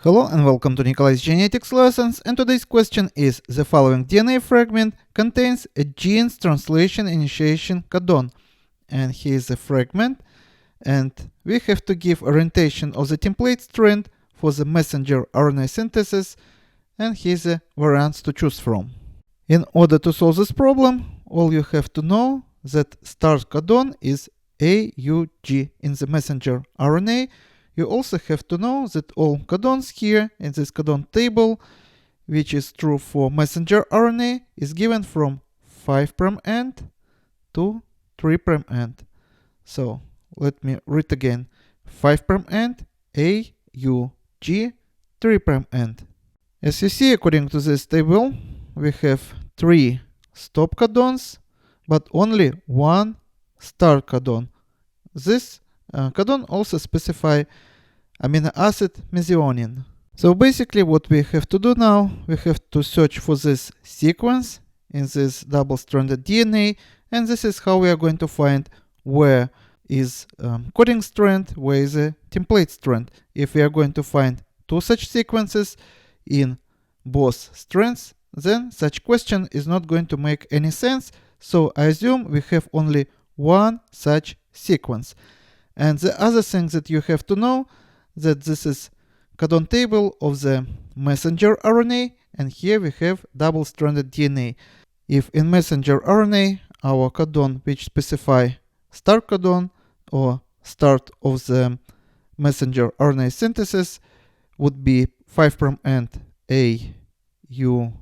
Hello and welcome to Nikolay's genetics lessons, and today's question is: the following DNA fragment contains a gene's translation initiation codon. And here is the fragment, and we have to give orientation of the template strand for the messenger RNA synthesis, and here's the variants to choose from. In order to solve this problem, all you have to know that start codon is AUG in the messenger RNA. You also have to know that all codons here in this codon table, which is true for messenger RNA, is given from 5' end to 3' end. So let me read again. 5' end, AUG, 3' end. As you see, according to this table, we have 3 stop codons, but only 1 start codon. This codon also specify amino acid methionine. So basically what we have to do now, we have to search for this sequence in this double-stranded DNA, and this is how we are going to find where is coding strand, where is a template strand. If we are going to find 2 such sequences in both strands, then such question is not going to make any sense. So I assume we have only 1 such sequence. And the other thing that you have to know, that this is codon table of the messenger RNA, and here we have double-stranded DNA. If in messenger RNA our codon which specify start codon or start of the messenger RNA synthesis would be 5' end AUG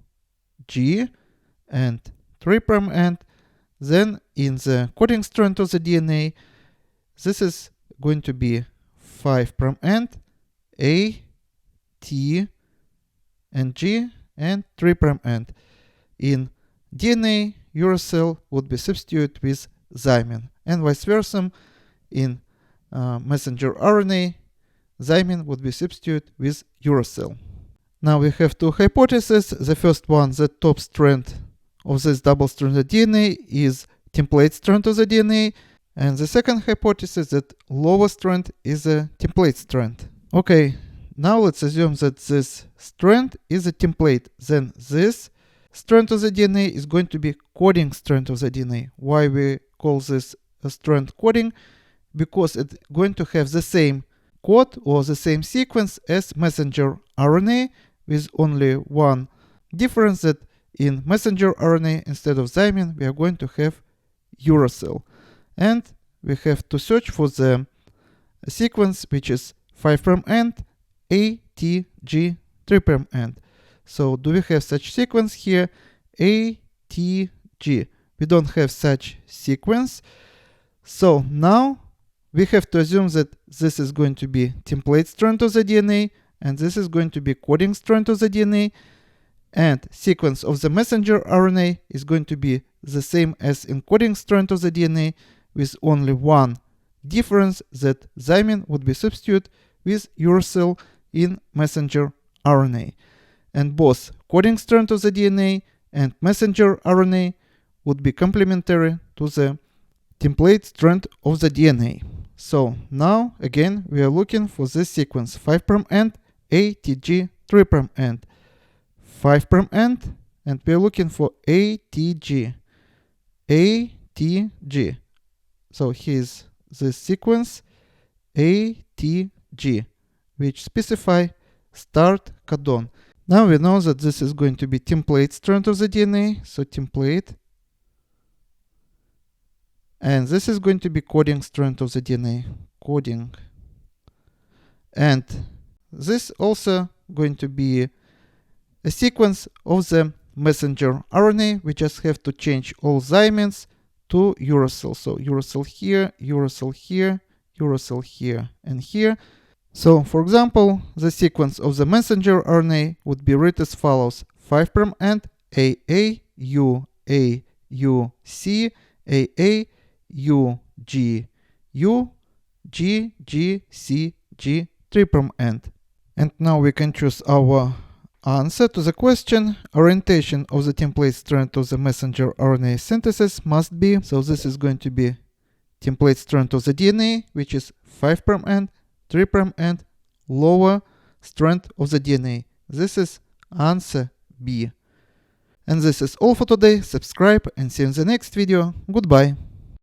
and 3' end, then in the coding strand of the DNA this is going to be 5' end A, T, and G, and 3' end. In DNA, uracil would be substituted with thymine, and vice versa. In messenger RNA, thymine would be substituted with uracil. Now we have 2 hypotheses. The first one, the top strand of this double-stranded DNA is template strand of the DNA, and the second hypothesis that lower strand is a template strand. Okay, now let's assume that this strand is a template. Then this strand of the DNA is going to be coding strand of the DNA. Why we call this a strand coding? Because it's going to have the same code or the same sequence as messenger RNA, with only one difference, that in messenger RNA instead of thymine we are going to have uracil. And we have to search for the sequence which is 5' end ATG 3' end. So do we have such sequence here? ATG. We don't have such sequence. So now we have to assume that this is going to be template strand of the DNA, and this is going to be coding strand of the DNA, and sequence of the messenger RNA is going to be the same as encoding strand of the DNA, with only one difference, that thymine would be substituted with uracil in messenger RNA. And both coding strand of the DNA and messenger RNA would be complementary to the template strand of the DNA. So now again we are looking for this sequence: 5' end ATG 3' end, 5' end, and we are looking for ATG. So here's the sequence ATG, which specify start codon. Now we know that this is going to be template strand of the DNA, so template. And this is going to be coding strand of the DNA, coding. And this also going to be a sequence of the messenger RNA. We just have to change all thymines to uracil. So uracil here, uracil here, uracil here, and here. So for example, the sequence of the messenger RNA would be read as follows: 5' end AA U A U C AA U G U G G C G 3' end. And now we can choose our answer to the question. Orientation of the template strand of the messenger RNA synthesis must be, so this is going to be template strand of the DNA, which is 5' end, 3' end, lower strand of the DNA. This is answer B. And this is all for today. Subscribe and see you in the next video. Goodbye.